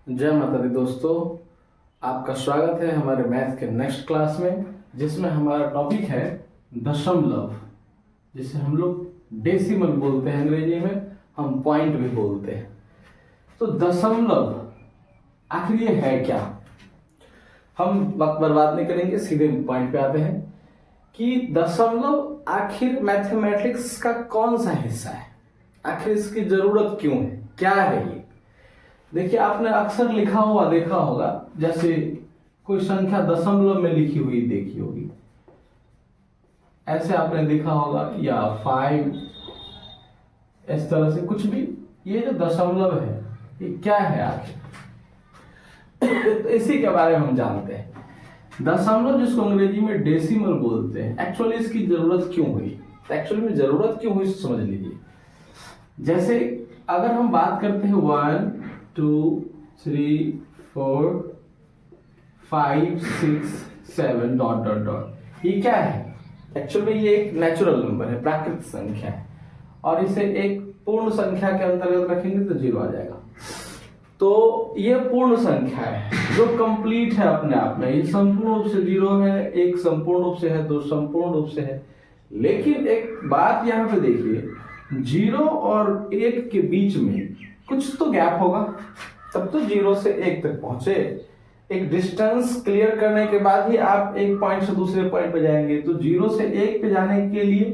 जय माता दी दोस्तों, आपका स्वागत है हमारे मैथ के नेक्स्ट क्लास में, जिसमें हमारा टॉपिक है दशमलव, जिसे हम लोग डेसिमल बोलते हैं, अंग्रेजी में हम पॉइंट भी बोलते हैं। तो दशमलव आखिर ये है क्या? हम वक्त बर्बाद नहीं करेंगे, सीधे पॉइंट पे आते हैं कि दशमलव आखिर मैथमेटिक्स का कौन सा हिस्सा है, आखिर इसकी जरूरत क्यों है, क्या है ये। देखिए, आपने अक्सर लिखा हुआ देखा होगा, जैसे कोई संख्या दशमलव में लिखी हुई देखी होगी, ऐसे आपने देखा होगा, या 5, इस तरह से कुछ भी। ये जो दशमलव है ये क्या है आखिर? तो इसी के बारे में हम जानते हैं। दशमलव, जिसको अंग्रेजी में डेसिमल बोलते हैं, एक्चुअली इसकी जरूरत क्यों हुई? एक्चुअली में जरूरत क्यों हुई समझ लीजिए। जैसे अगर हम बात करते हैं 1 2 3 4 5 6 7 डॉट डॉट डॉट, ये क्या है? एक्चुअली ये एक नेचुरल नंबर है, प्राकृतिक संख्या है, और इसे एक पूर्ण संख्या के अंतर्गत रखेंगे तो 0 आ जाएगा। तो ये पूर्ण संख्या है जो कंप्लीट है अपने आप में। ये संपूर्ण रूप से 0 है, एक संपूर्ण रूप से है, दो संपूर्ण रूप से है। लेकिन एक बात यहाँ पे देखिए, 0 और 1 के बीच में कुछ तो गैप होगा, तब तो 0 से 1 तक पहुंचे। एक डिस्टेंस क्लियर करने के बाद ही आप एक पॉइंट से दूसरे पॉइंट पे जाएंगे, तो 0 से 1 पे जाने के लिए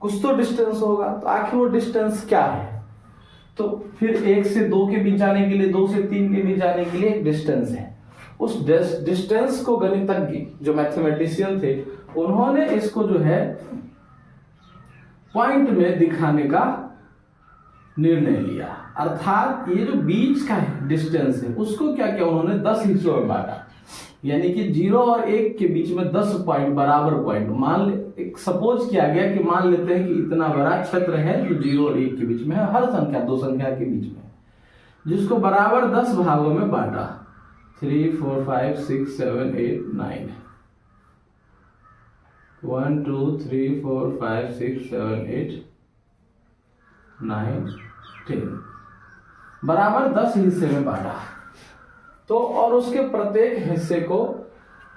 कुछ तो डिस्टेंस होगा। तो आखिर वो डिस्टेंस क्या है? तो फिर 1 से 2 के बीच जाने के लिए, 2 से 3 के बीच जाने के लिए एक डिस्टेंस है। उस डिस्टेंस को गणितज्ञ जो मैथमेटिशियन थे, उन्होंने इसको जो है पॉइंट में दिखाने का निर्णय लिया। अर्थात ये जो बीच का डिस्टेंस है उसको क्या किया उन्होंने, 10 हिस्सों में बांटा। यानी कि 0 और 1 के बीच में 10 पॉइंट, बराबर पॉइंट मान ले। एक सपोज किया गया कि मान लेते हैं कि इतना बड़ा क्षेत्र है जो 0 और 1 के बीच में है, हर संख्या, दो संख्या के बीच में, जिसको बराबर 10 भागों में बांटा। 3 4 5 6 7 8 9 1 2 3 4 5 6 7 8 9 10, बराबर 10 हिस्से में बांटा। तो और उसके प्रत्येक हिस्से को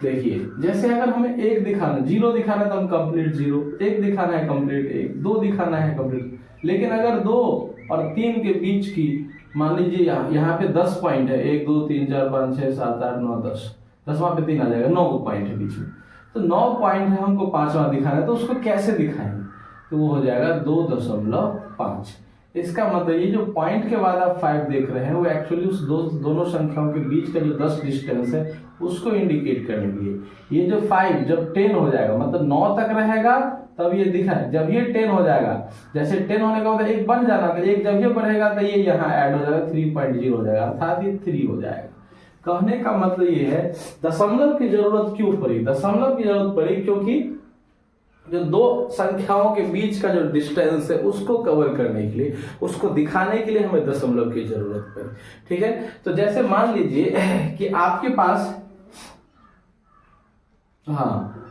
देखिए, जैसे अगर हमें 1 दिखाना, 0 दिखाना है तो हम कंप्लीट 0, 1 दिखाना है कंप्लीट 1, 2 दिखाना है कंप्लीट। लेकिन अगर 2 और 3 के बीच की, मान लीजिए यहाँ पे 10 पॉइंट है, 1 2 3 4 5 6 7 8 9 10, 10वां पे 3 आ जाएगा, 9 पॉइंट है बीच में। तो 9 पॉइंट है, हमको 5वां दिखाना है, तो उसको कैसे दिखाएंगे? तो वो हो जाएगा 2.5। इसका मतलब ये जो पॉइंट के बाद आप 5 देख रहे हैं, वो एक्चुअली उस दोनों संख्याओं के बीच का जो 10 डिस्टेंस है उसको इंडिकेट करने के लिए। ये जो 5 जब 10 हो जाएगा, मतलब 9 तक रहेगा तब ये दिखा है। जब ये 10 हो जाएगा, जैसे 10 होने का मतलब 1 बढ़ जाना था, 1 जब ये बढ़ेगा तो ये यहाँ ऐड हो जाएगा, 3.0 हो जाएगा, अर्थात ये 3 हो जाएगा। कहने का मतलब ये है, दशमलव की जरूरत क्यों पड़ी? दशमलव की जरूरत पड़ी क्योंकि जो दो संख्याओं के बीच का जो डिस्टेंस है उसको कवर करने के लिए, उसको दिखाने के लिए हमें दशमलव की जरूरत पड़ी। ठीक है, तो जैसे मान लीजिए कि आपके पास, हाँ,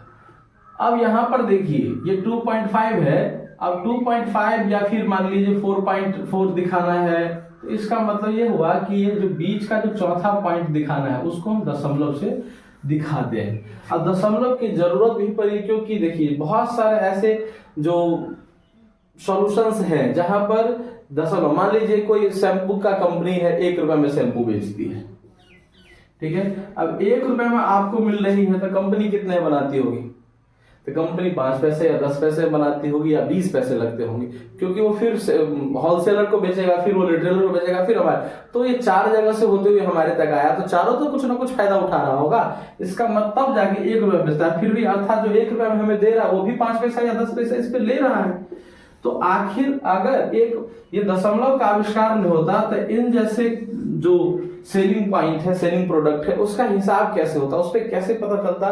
अब यहां पर देखिए ये 2.5 है। अब 2.5 या फिर मान लीजिए 4.4 दिखाना है, तो इसका मतलब ये हुआ कि ये जो बीच का जो चौथा पॉइंट दिखाना है उसको हम दशमलव से दिखाते हैं। अब दशमलव की जरूरत भी पड़ी क्योंकि देखिए बहुत सारे ऐसे जो सॉल्यूशंस हैं जहां पर दशमलव, मान लीजिए कोई शैम्पू का कंपनी है, 1 रुपए में शैम्पू बेचती है। ठीक है, अब 1 रुपए में आपको मिल रही है तो कंपनी कितने बनाती होगी? तो कंपनी 5 पैसे या 10 पैसे बनाती होगी या 20 पैसे लगते होंगे, क्योंकि वो फिर होलसेलर को बेचेगा, फिर वो रिटेलर को बेचेगा, फिर हमारे, तो ये 4 जगह से होते हुए हमारे तक आया, तो चारों तो कुछ ना कुछ फायदा उठा रहा होगा। इसका मतलब जाके 1 रुपए बेचता है, फिर भी अर्थात जो 1 रुपए में हमें दे रहा है वो भी 5 पैसा या 10 पैसा इस पे ले रहा है। तो आखिर अगर ये दशमलव का आविष्कार नहीं होता तो इन जैसे जो सेलिंग पॉइंट है, सेलिंग प्रोडक्ट है, उसका हिसाब कैसे होता, उस पर कैसे पता चलता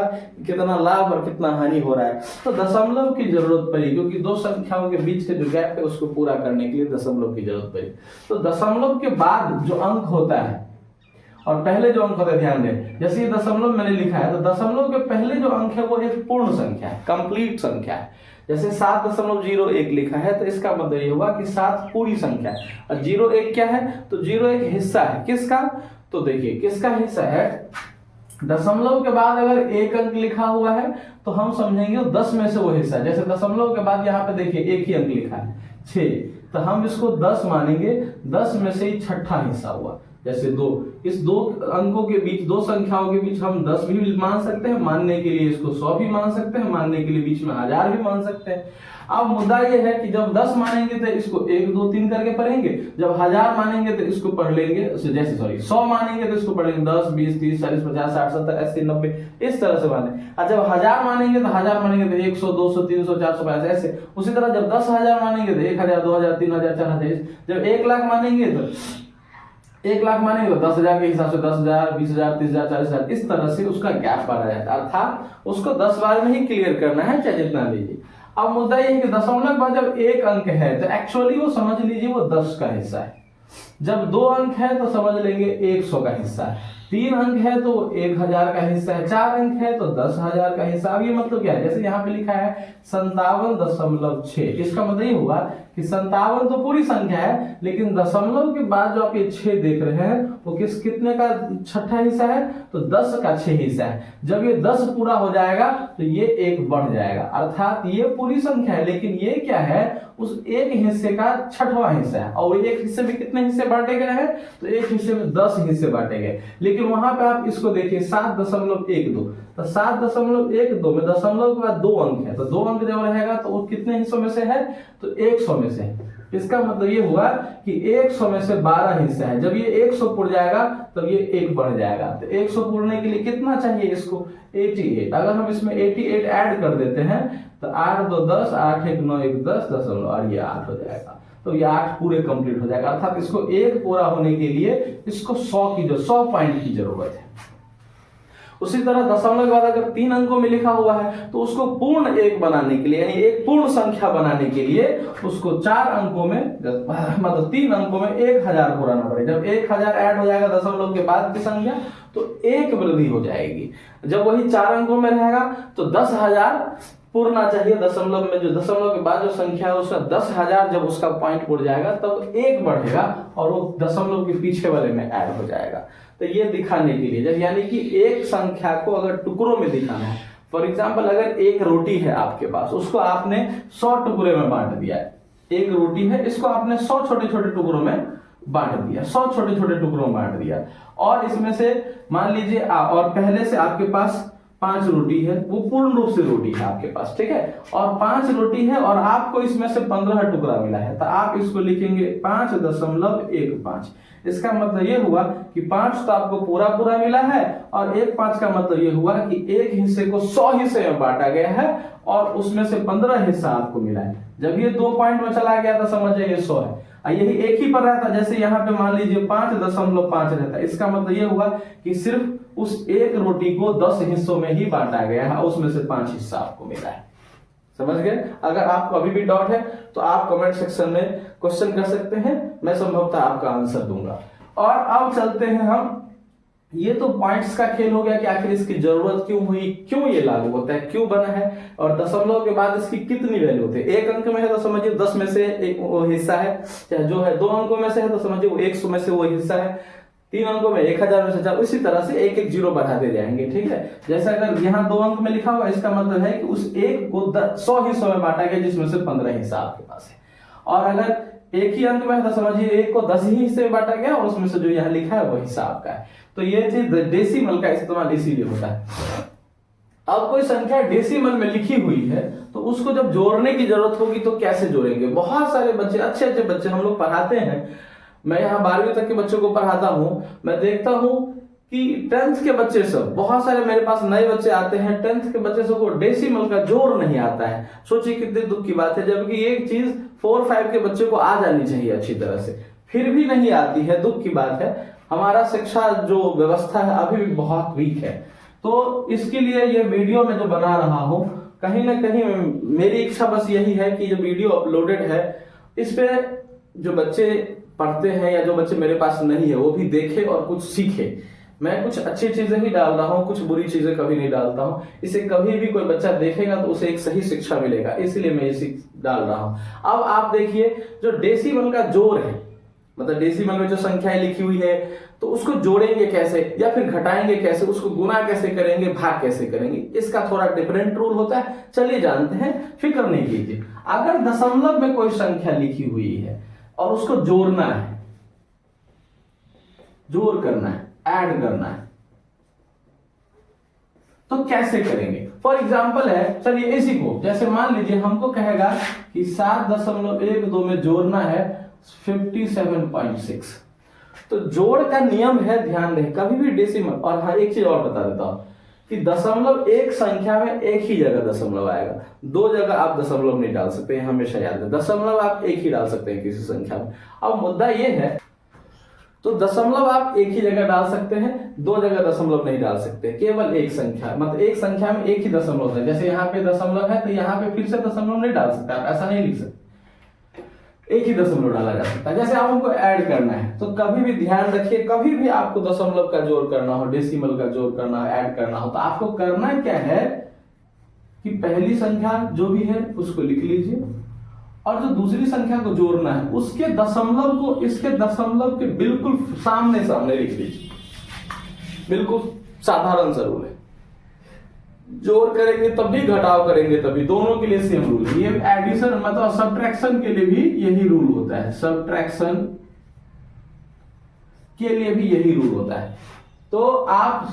कितना लाभ और कितना हानि हो रहा है? तो दशमलव की जरूरत पड़ी क्योंकि दो संख्याओं के बीच के जो गैप है उसको पूरा करने के लिए दशमलव की जरूरत पड़ी। तो दशमलव के बाद जो अंक होता है और पहले जो अंक होता है, ध्यान दें, जैसे ये दशमलव मैंने लिखा है, तो दशमलव के पहले जो अंक है वो एक पूर्ण संख्या है, कंप्लीट संख्या है। जैसे 7.01 लिखा है तो इसका मतलब ये होगा कि 7 पूरी संख्या है, और 01 क्या है? तो 01 हिस्सा है किसका? तो देखिए किसका हिस्सा है, दशमलव के बाद अगर एक अंक लिखा हुआ है तो हम समझेंगे 10 में से वो हिस्सा है। जैसे दशमलव के बाद यहाँ पे देखिए एक ही अंक लिखा है 6, तो हम इसको 10 मानेंगे, 10 में से ही छठा हिस्सा हुआ। जैसे 2, इस दो अंकों के बीच, दो संख्याओं के बीच हम 10 भी मान सकते हैं, मानने के लिए इसको 100 भी मान सकते हैं, मानने के लिए बीच में 1000 भी मान सकते हैं। अब मुद्दा ये है कि जब 10 मानेंगे तो इसको 1 2 3 करके पढ़ेंगे, जब 1000 मानेंगे तो इसको पढ़ लेंगे, जैसे 100 मानेंगे तो इसको पढ़ेंगे 10 20 30 40 50 60 70 80 90 इस तरह से माने। और जब 1000 मानेंगे तो 1000 मानेंगे तो 100 200 300 400 500 ऐसे। उसी तरह जब 10,000 मानेंगे तो 1000 2000 3000 4000। जब 1 लाख मानेंगे तो 1 लाख मानेंगे तो 10,000 के हिसाब से 10,000 20,000 30,000 40,000 इस तरह से उसका गैप बढ़ा जाता है, अर्थात उसको 10 बार में ही क्लियर करना है, चाहे जितना लीजिए। अब मुद्दा ये है कि दशमलव के बाद जब एक अंक है तो एक्चुअली वो समझ लीजिए वो 10 का हिस्सा है। जब 2 अंक है तो समझ लेंगे 100 का हिस्सा है, 3 अंक है तो 1000 का हिस्सा है, 4 अंक है तो 10,000 का हिस्सा। अब ये मतलब क्या है, जैसे यहाँ पे लिखा है 57.6, इसका मतलब ये हुआ कि 57 तो पूरी संख्या है, लेकिन दशमलव के बाद जो आप ये 6 देख रहे हैं वो कितने का छठा हिस्सा है, तो 10 का 6 हिस्सा है। जब ये 10 पूरा हो जाएगा तो ये 1 बढ़ जाएगा, अर्थात ये पूरी संख्या है, लेकिन ये क्या है, उस एक हिस्से का छठवां हिस्सा है। और एक हिस्से में कितने हिस्से बांटे गए हैं, तो एक हिस्से में 10 हिस्से बांटे गए। लेकिन वहां पे आप इसको देखिए 7.12, तो 7.12 में दशमलव के बाद 2 अंक है, तो 2 अंक जब रहेगा तो वो कितने हिस्सों में से है, तो 100 में से है। इसका मतलब ये हुआ कि 100 में से 12 हिस्सा है। जब ये 100 पुर जाएगा तब ये 1 बढ़ जाएगा। तो 100 पुरने के लिए कितना चाहिए इसको, 88। अगर हम इसमें 88 ऐड कर देते हैं तो 8 2 10 8 1 9 1 10 दशमलव और ये 8 हो जाएगा। तो ये 8 पूरे कंप्लीट हो जाएगा, अर्थात इसको 1 पूरा होने के लिए इसको 100 पॉइंट की जरूरत है। उसी तरह दशमलव के बाद अगर 3 अंकों में लिखा हुआ है तो उसको पूर्ण 1 बनाने के लिए, यानी एक पूर्ण संख्या बनाने के लिए उसको 4 अंकों में, मतलब 3 अंकों में 1000 पुराना पड़ेगा। जब 1000 ऐड हो जाएगा दशमलव के बाद की संख्या तो 1 वृद्धि हो जाएगी। जब वही 4 अंकों में रहेगा तो 10,000 पूर्णा चाहिए दशमलव में, जो दशमलव के बाद जो संख्या है उसका 10,000 जब उसका पॉइंट पुर जाएगा तब 1 बढ़ेगा और वो दशमलव के पीछे वाले में ऐड हो जाएगा। तो ये दिखाने के लिए, यानी कि एक संख्या को अगर टुकड़ों में दिखाना है, फॉर एग्जाम्पल अगर एक रोटी है आपके पास, उसको आपने 100 टुकड़े में बांट दिया है। एक रोटी है, इसको आपने 100 छोटे छोटे टुकड़ों में बांट दिया, 100 छोटे छोटे टुकड़ों में बांट दिया, और इसमें से मान लीजिए और पहले से आपके पास 5 रोटी है, वो पूर्ण रूप से रोटी है आपके पास, ठीक है, और 5 रोटी है और आपको इसमें से 15 टुकड़ा मिला है, तो आप इसको लिखेंगे 5.15। इसका मतलब ये हुआ कि 5 तो आपको पूरा पूरा मिला है और 1/5 का मतलब ये हुआ कि एक हिस्से को 100 हिस्से में बांटा गया है और उसमें से 15 हिस्सा आपको मिला है। जब ये 2 पॉइंट में चला गया तो समझिए ये 100 है, यही एक ही पर रहता, जैसे यहाँ पे मान लीजिए 5.5 रहता है। इसका मतलब ये हुआ कि सिर्फ उस एक रोटी को 10 हिस्सों में ही बांटा गया है, उसमें से 5 हिस्सा आपको मिला है। समझ गए? अगर आपको अभी भी डाउट है तो आप कमेंट सेक्शन में क्वेश्चन कर सकते हैं, मैं संभवतः आपका आंसर दूंगा। और अब चलते हैं हम, ये तो पॉइंट्स का खेल हो गया कि आखिर इसकी जरूरत क्यों हुई, क्यों ये लागू होता है, क्यों बना है, और दशमलव के बाद इसकी कितनी वैल्यू होती है। 1 अंक में है तो समझिए 10 में से एक वो हिस्सा है, चाहे जो है 2 अंकों में से है तो समझिए वो 100 में से वो हिस्सा है, 3 अंकों में 1000 में से 4, इसी तरह से एक एक जीरो बढ़ाते जाएंगे, ठीक है। जैसे अगर यहाँ 2 अंक में लिखा हुआ, इसका मतलब है कि उस एक को 100 हिस्सों में बांटा गया, जिसमें से 15 हिस्सा आपके पास है। और अगर एक ही अंक में है तो समझिए एक को 10 ही हिस्से में बांटा गया और उसमें से जो यहाँ लिखा है वो हिस्सा आपका है। तो ये चीज डेसिमल का इस्तेमाल इसीलिए होता है। अब कोई संख्या डेसिमल में लिखी हुई है तो उसको जब जोड़ने की जरूरत होगी तो कैसे जोड़ेंगे। बहुत सारे बच्चे, अच्छे अच्छे बच्चे हम लोग पढ़ाते हैं, मैं यहाँ 12वीं तक के बच्चों को पढ़ाता हूँ, मैं देखता हूँ कि 10th के बच्चे सब, बहुत सारे मेरे पास नए बच्चे आते हैं, 10th के बच्चे सब को डेसिमल का जोड़ नहीं आता है। सोचिए कितने दुख की बात है, जबकि एक चीज 4-5 के बच्चे को आ जानी चाहिए अच्छी तरह से, फिर भी नहीं आती है, दुख की बात है। हमारा शिक्षा जो व्यवस्था है अभी भी बहुत वीक है। तो इसके लिए ये वीडियो में जो बना रहा हूँ, कहीं ना कहीं मेरी इच्छा बस यही है कि जो वीडियो अपलोडेड है इस पे जो बच्चे पढ़ते हैं या जो बच्चे मेरे पास नहीं है वो भी देखे और कुछ सीखे। मैं कुछ अच्छी चीजें ही डाल रहा हूँ, कुछ बुरी चीजें कभी नहीं डालता हूँ। इसे कभी भी कोई बच्चा देखेगा तो उसे एक सही शिक्षा मिलेगा, इसलिए मैं इसे डाल रहा हूँ। अब आप देखिए जो डेसिमल का जोड़ है मतलब डेसिमल में जो संख्याएं लिखी हुई है तो उसको जोड़ेंगे कैसे या फिर घटाएंगे कैसे, उसको गुना कैसे करेंगे, भाग कैसे करेंगे, इसका थोड़ा डिफरेंट रूल होता है। चलिए जानते हैं, फिक्र नहीं कीजिए। अगर दशमलव में कोई संख्या लिखी हुई है और उसको जोड़ना है, जोड़ करना है, ऐड करना है, तो कैसे करेंगे? फॉर एग्जाम्पल है, चलिए इसी को, जैसे मान लीजिए हमको कहेगा कि 7.12 में जोड़ना है 57.6। तो जोड़ का नियम है, ध्यान दें, कभी भी डेसिमल, और हाँ एक चीज और बता देता हूं कि दशमलव एक संख्या में एक ही जगह दशमलव आएगा, दो जगह आप दशमलव नहीं डाल सकते, हमेशा याद है। दशमलव आप एक ही डाल सकते हैं किसी संख्या में। अब मुद्दा यह है, तो दशमलव आप एक ही जगह डाल सकते हैं, दो जगह दशमलव नहीं डाल सकते, केवल एक संख्या, मतलब एक संख्या में एक ही दशमलव है। जैसे यहाँ पे दशमलव है तो यहाँ पे फिर से दशमलव नहीं डाल सकते, आप ऐसा नहीं लिख सकते, एक ही दशमलव डाला जा सकता है। जैसे आप हमको ऐड करना है तो कभी भी ध्यान रखिए, कभी भी आपको दशमलव का जोड़ करना हो, डेसिमल का जोड़ करना हो, ऐड करना हो, तो आपको करना क्या है कि पहली संख्या जो भी है उसको लिख लीजिए और जो दूसरी संख्या को जोड़ना है उसके दशमलव को इसके दशमलव के बिल्कुल सामने सामने लिख लीजिए। बिल्कुल साधारण सा रूल है, जोड़ करेंगे तब भी, घटाव करेंगे तभी, दोनों के लिए सेम रूल है। ये एडिशन मतलब सब्ट्रैक्शन के लिए भी यही रूल होता है, सब्ट्रैक्शन के लिए भी यही रूल होता है। तो आप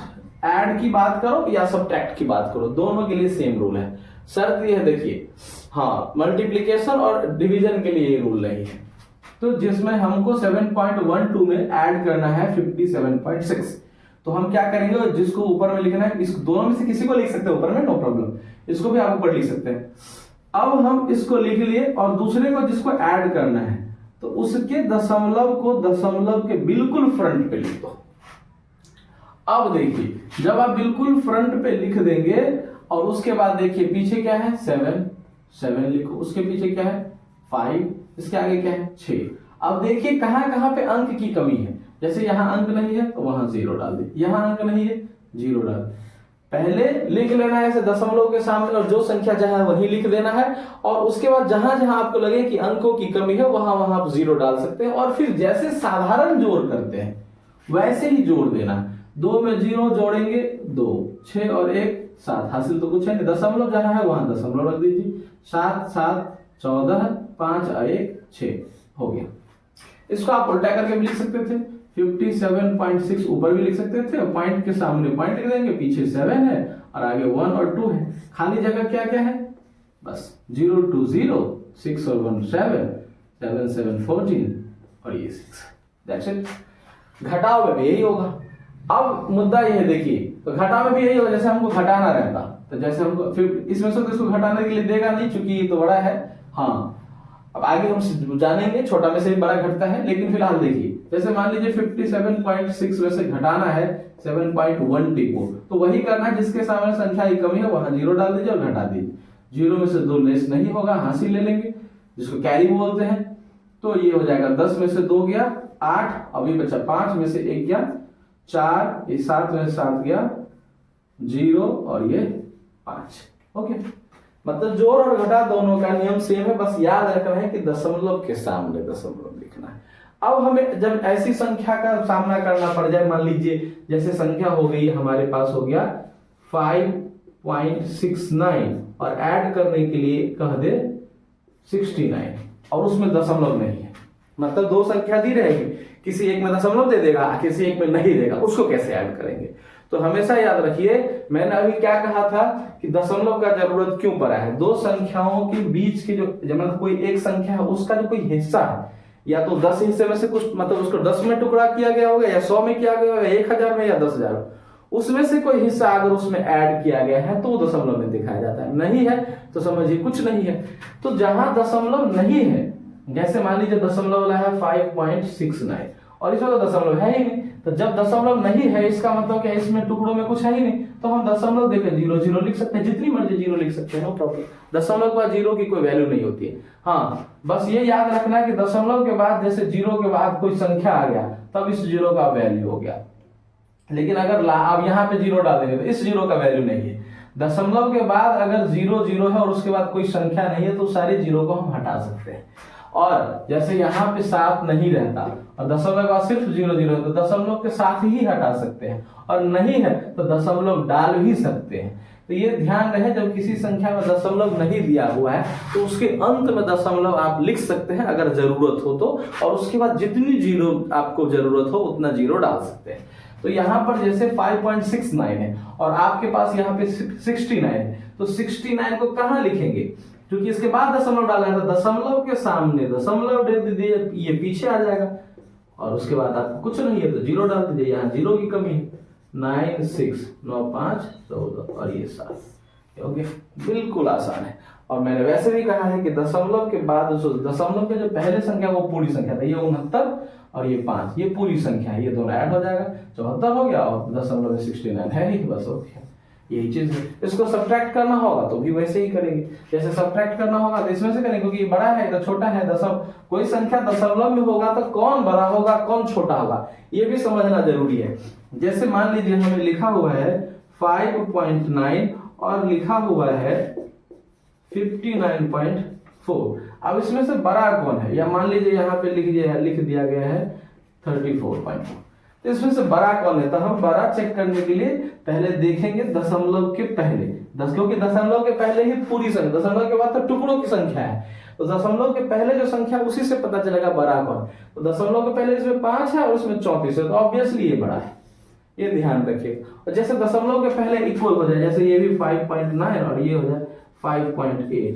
ऐड की बात करो या सब्ट्रैक्ट की बात करो, दोनों के लिए सेम रूल है। शर्त यह है, देखिए, हाँ, मल्टीप्लीकेशन और डिवीजन के लिए ये रूल नहीं है। तो जिसमें हमको 7.12 में ऐड करना है 57.6, तो हम क्या करेंगे, जिसको ऊपर में लिखना है, इस दोनों में से किसी को लिख सकते हैं ऊपर में, नो प्रॉब्लम, इसको भी आप ऊपर लिख सकते हैं। अब हम इसको लिख लिए और दूसरे को जिसको ऐड करना है तो उसके दशमलव को दशमलव के बिल्कुल फ्रंट पे लिख दो। अब देखिए, जब आप बिल्कुल फ्रंट पे लिख देंगे और उसके बाद देखिए पीछे क्या है, 7 लिखो, उसके पीछे क्या है 5, इसके आगे क्या है 6। अब देखिए कहां कहां पे अंक की कमी है, जैसे यहां अंक नहीं है तो वहां 0 डाल दे, यहां अंक नहीं है 0 डाल दे। पहले लिख लेना है ऐसे दशमलव के सामने और जो संख्या जहां है वही लिख देना है, और उसके बाद जहां जहां आपको लगे कि अंकों की कमी है वहां वहां आप 0 डाल सकते हैं। और फिर जैसे साधारण जोड़ करते हैं वैसे ही जोड़ देना। 2 में 0 जोड़ेंगे 2, 6 और 1 7, हासिल तो कुछ है नहीं, दशमलव जहां है वहां दशमलव रख दीजिए। 7 7 14, 5 और 1 6 हो गया। इसको आप उल्टा करके भी लिख सकते थे, 57.6 ऊपर भी लिख सकते थे, पॉइंट के सामने पॉइंट लिख देंगे, पीछे 7 है और आगे 1 और 2 है, खाली जगह क्या क्या है, बस 0 2 0, 6 और 1 7, 7 7 14 और ये 6, दैट्स इट। घटाव में भी यही होगा। अब मुद्दा ये है, देखिए, तो घटाव में भी यही होगा, जैसे हमको घटाना रहता तो जैसे हमको फिर इसमें से तो इसको घटाने के लिए देगा नहीं क्योंकि ये तो बड़ा है। हाँ, अब आगे हम जानेंगे छोटा में से भी बड़ा घटता है, लेकिन फिलहाल देखिए, जैसे मान लीजिए 57.6 में से घटाना है 7.1 को, तो वही करना है, जिसके सामने संख्या की कमी है वहां 0 डाल दीजिए और घटा दीजिए। 0 में से 2 लेस नहीं होगा, हासिल ले लेंगे, जिसको कैरी बोलते हैं। तो ये हो जाएगा 10 में से 2 गया 8, अभी बचा 5 में से 1 गया 4, ये 7 में से 7 गया 0 और ये 5। ओके, मतलब जोड़ और घटा दोनों का नियम सेम है, बस याद रखना है कि दशमलव के सामने दशमलव लिखना है। अब हमें जब ऐसी संख्या का सामना करना पड़ जाए, मान लीजिए जैसे संख्या हो गई हमारे पास हो गया 5.69 और ऐड करने के लिए कह दे 69 और उसमें दशमलव नहीं है, मतलब दो संख्या दी रहेगी, किसी एक में दशमलव दे देगा, किसी एक में नहीं देगा, उसको कैसे ऐड करेंगे? तो हमेशा याद रखिए, मैंने अभी क्या कहा था कि दशमलव का जरूरत क्यों पड़ा है। दो संख्याओं के बीच की जो मतलब कोई एक संख्या है उसका जो कोई हिस्सा है, या तो 10 हिस्से में से कुछ, मतलब उसको 10 में टुकड़ा किया गया होगा, या 100 में किया गया होगा, 1000 में या 10,000, उसमें से कोई हिस्सा अगर उसमें ऐड किया गया है तो वो दशमलव में दिखाया जाता है, नहीं है तो समझिए कुछ नहीं है। तो जहां दशमलव नहीं है, जैसे मान लीजिए दशमलव वाला है 5.69 और इसमें तो दशमलव है ही नहीं, तो जब दशमलव नहीं है इसका मतलब क्या, इसमें टुकड़ों में कुछ है ही नहीं, तो हम दशमलव देकर 0 0 लिख सकते हैं, जितनी मर्जी 0 लिख सकते हैं, नो प्रॉब्लम। दशमलव के बाद 0 की कोई वैल्यू नहीं होती है। हाँ, बस ये याद रखना है कि दशमलव के बाद जैसे 0 के बाद कोई संख्या आ गया तब इस 0 का वैल्यू हो गया, लेकिन अगर आप यहाँ पे 0 डाल देंगे तो इस 0 का वैल्यू नहीं है। दशमलव के बाद अगर 0 0 है और उसके बाद कोई संख्या नहीं है तो सारे 0 को हम हटा सकते हैं। और जैसे यहाँ पे 7 नहीं रहता और दशमलव के बाद सिर्फ 0 0 है तो दशमलव के साथ ही हटा सकते हैं, और नहीं है तो दशमलव डाल भी सकते हैं। तो ये ध्यान रहे, जब किसी संख्या में दशमलव नहीं दिया हुआ है तो उसके अंत में दशमलव आप लिख सकते हैं अगर जरूरत हो तो, और उसके बाद जितनी जीरो आपको जरूरत हो उतना जीरो डाल सकते हैं। तो यहाँ पर जैसे 5.69 है और आपके पास यहाँ पे 69 है, तो 69 को कहाँ लिखेंगे, क्योंकि इसके बाद दशमलव डाला है तो दशमलव के सामने दशमलव दे दीजिए, ये पीछे आ जाएगा, और उसके बाद आपको कुछ नहीं है तो जीरो डाल दीजिए, यहाँ जीरो की कमी है। 9 6 9 5 14 और ये 7। ओके, बिल्कुल आसान है। और मैंने वैसे भी कहा है कि दशमलव के बाद दशमलव के जो पहले संख्या वो पूरी संख्या था, ये 69 और ये 5, ये पूरी संख्या है, ये दोनों ऐड हो जाएगा, 74 हो गया और दशमलव में 69 है ही, बस हो गया, यही चीज है। इसको सब्ट्रैक्ट करना होगा तो भी वैसे ही करेंगे, जैसे सब्ट्रैक्ट करना होगा तो इसमें से करेंगे, क्योंकि ये बड़ा है इधर छोटा है। कोई संख्या दशमलव में होगा तो कौन बड़ा होगा कौन छोटा होगा ये भी समझना जरूरी है। जैसे मान लीजिए हमें लिखा हुआ है 5.9 और लिखा हुआ है 59.4, अब इसमें से बड़ा कौन है, या मान लीजिए यहाँ पे लिख दिया गया है 34.4, तो इसमें से बड़ा कौन है, तो हम बड़ा चेक करने के लिए पहले देखेंगे दशमलव के पहले, क्योंकि दशमलव के पहले ही पूरी संख्या, दशमलव के बाद तो टुकड़ों की संख्या है, तो दशमलव के पहले जो संख्या उसी से पता चलेगा बड़ा कौन। तो दशमलव के पहले इसमें 5 है और इसमें 34 है, तो ऑब्वियसली ये बड़ा है, ये ध्यान रखिए। और जैसे दशमलव के पहले इक्वल हो जाए, जैसे ये भी 5.9 और ये हो जाए 5.8,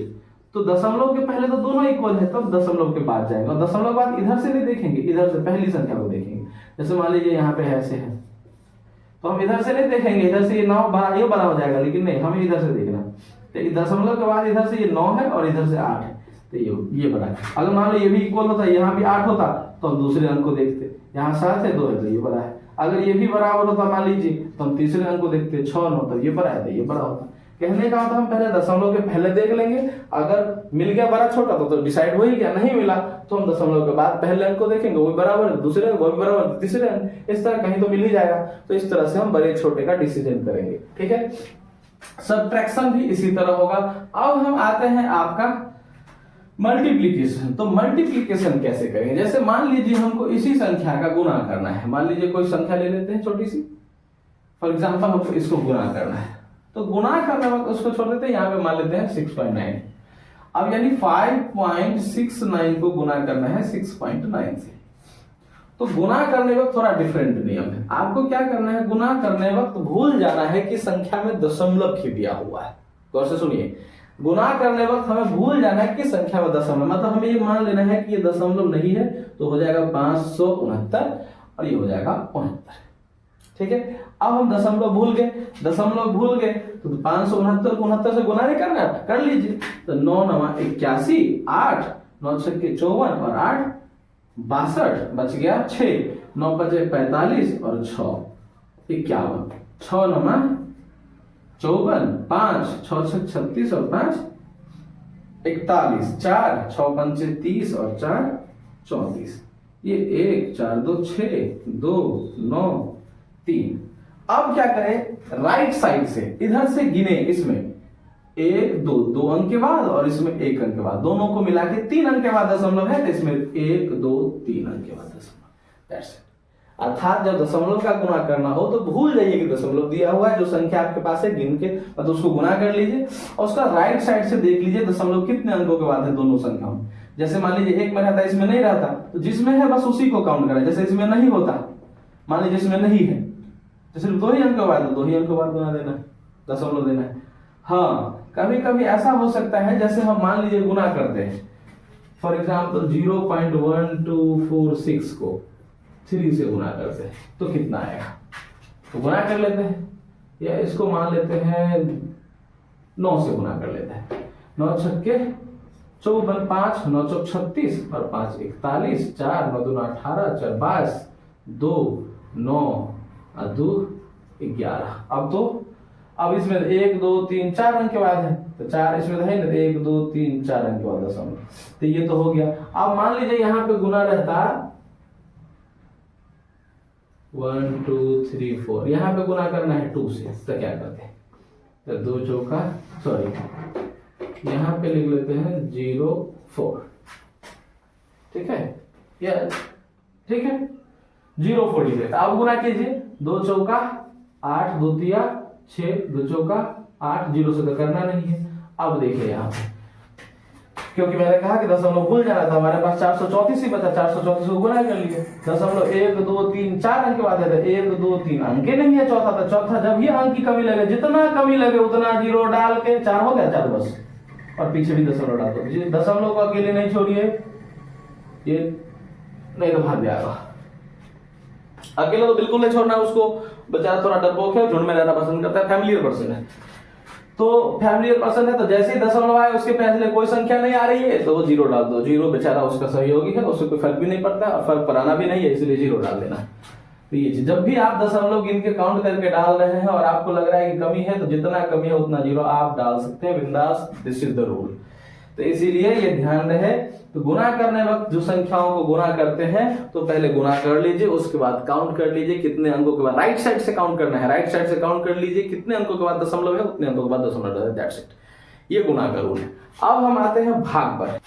तो दशमलव के पहले तो दोनों इक्वल है, तब दशमलव के बाद जाएगा, और दशमलव के बाद इधर से नहीं देखेंगे, इधर से पहली संख्या को देखेंगे। जैसे मान लीजिए यहाँ पे ऐसे है तो हम इधर से नहीं देखेंगे, इधर से ये 9 बड़ा, ये बड़ा हो जाएगा, लेकिन नहीं, हमें इधर से देखना। तो दशमलव के बाद इधर से ये 9 है और इधर से 8 है, तो ये बड़ा है। अगर मान लो ये भी इक्वल होता, यहाँ भी 8 होता तो हम दूसरे अंक को देखते, यहाँ 7 है 2 है तो ये बड़ा है। अगर ये भी बराबर होता मान लीजिए तो हम तीसरे अंक को देखते, 6 9 तो ये बड़ा है तो ये बड़ा होता। कहने का मतलब हम पहले दशमलव के पहले देख लेंगे, अगर मिल गया बड़ा छोटा तो डिसाइड हो ही गया, नहीं मिला तो हम दशमलव के बाद पहले अंक को देखेंगे, वो भी बराबर, दूसरे अंक वो भी बराबर, तीसरे अंक, इस तरह कहीं तो मिल ही जाएगा। तो इस तरह से हम बड़े छोटे का डिसीजन करेंगे, ठीक है। सब्ट्रैक्शन भी इसी तरह होगा। अब हम आते हैं आपका मल्टीप्लीकेशन। तो मल्टीप्लीकेशन कैसे करेंगे, जैसे मान लीजिए हमको इसी संख्या का गुणा करना है, मान लीजिए कोई संख्या ले लेते हैं छोटी सी, फॉर एग्जांपल हमको इसको गुणा करना है, तो गुणा करने वक्त उसको छोड़ देते हैं, यहाँ पे मान लेते हैं 6.9। अब यानी 5.69 को गुणा करना है 6.9 से, तो गुणा करने वक्त थोड़ा डिफरेंट नियम है। आपको क्या करना है, गुणा करने वक्त भूल जाना है कि संख्या में दशमलव ही दिया हुआ है। गौर से सुनिए, गुणा करने वक्त हमें भूल जाना है कि संख्या में दशमलव, मतलब हमें ये मान लेना है कि ये दशमलव नहीं है, तो हो जाएगा 569 और ये हो जाएगा 69, ठीक है। अब हम दशमलव भूल गए तो 569 को 69 से गुणा नहीं करना है, कर लीजिए। तो 9 9 81, 8 9 6 54 और 8 62, बच गया 6, 9 5 45 और 6 51, 6 9 54, 5 6 6 36 और 5 41, 4 6 5 30 और 4 34, ये 1 4 2 6 2 9 3। अब क्या करें, राइट साइड से इधर से गिने, इसमें 1 2 2 अंक के बाद और इसमें 1 अंक के बाद, दोनों को मिला के 3 अंक के बाद दशमलव है, तो इसमें 1 2 3 अंक के बाद दशमलव, दैट्स इट। अर्थात जब दशमलव का गुणा करना हो तो भूल जाइए कि दशमलव दिया हुआ है, जो संख्या आपके पास है गिन के मतलब उसको गुणा कर लीजिए और उसका राइट साइड से देख लीजिए दशमलव कितने अंकों के बाद है दोनों संख्याओं। जैसे मान लीजिए एक में रहता है, इसमें नहीं रहता, तो जिसमें है बस उसी को काउंट करें। जैसे इसमें नहीं होता, मान लीजिए इसमें नहीं है तो सिर्फ 2 ही अंक के बाद, 2 ही अंक के बाद गुणा देना है, दशमलव देना है। हाँ, कभी कभी ऐसा हो सकता है, जैसे हम मान लीजिए गुणा करते हैं, फॉर एग्जाम्पल 0.1246 को 3 से गुणा करते हैं तो कितना आएगा, तो गुणा कर लेते हैं, या इसको मान लेते हैं 9 से गुणा कर लेते हैं। 9 छक्के 54, 5 9 चौक 36 और 5 41, 4 9 2 18, 4 22, 2 9 और 2 11। अब इसमें 1 2 3 4 अंक के बाद है, तो 4 इसमें है ना, 1 2 3 4 अंक के बाद दशमलव, तो ये तो हो गया। अब मान लीजिए यहाँ पे गुणा रहता 1 2 3 4, यहाँ पे गुणा करना है 2 से, तो क्या करते हैं, तो 2 चौका सॉरी यहाँ पे लिख लेते हैं 0 4, ठीक है, या ठीक है 0.45। अब गुना कीजिए, 2 चौका 8, 2 तिया 6, 2 चौका 8, 0 से तो करना नहीं है। अब देखिए यहाँ पे, क्योंकि मैंने कहा कि दशमलव भूल जाना था, हमारे पास 434 ही बचा, 434 को गुना कर लिए। दशमलव 1 2 3 4 अंक के बाद है, 1 2 3 अंक नहीं है चौथा, तो चौथा जब ही अंक की कमी लगे, जितना कमी लगे उतना 0 डाल के 4 हो गया, 4 बस, और पीछे भी दशमलव डाल दो। दशमलव को अकेले नहीं छोड़िए, ये नहीं तो भाग जाएगा। अकेले तो बिल्कुल नहीं छोड़ना उसको, बेचारा थोड़ा डरपोक है, झुंड में रहना पसंद करता है, फैमिलियर पर्सन है। तो फैमिलियर पर्सन है, तो जैसे ही दशमलव आए उसके पहले कोई संख्या नहीं आ रही है तो वो 0 डाल दो। 0 बेचारा उसका सहयोगी है, उससे कोई फर्क भी नहीं पड़ता और फर्क पड़ाना भी नहीं है, इसलिए 0 डाल देना। तो ये जब भी आप दशमलव गिन के काउंट करके डाल रहे हैं और आपको लग रहा है कि कमी है, तो जितना कमी है उतना 0 आप डाल सकते हैं बिंदास, दिस इज द रूल। तो इसीलिए ये ध्यान रहे, तो गुना करने वक्त जो संख्याओं को गुना करते हैं तो पहले गुना कर लीजिए, उसके बाद काउंट कर लीजिए कितने अंकों के बाद, राइट साइड से काउंट करना है, राइट साइड से काउंट कर लीजिए कितने अंकों के बाद दशमलव है, उतने अंकों के बाद दशमलव है, दैट्स इट। ये गुना का रूल है। अब हम आते हैं भाग पर।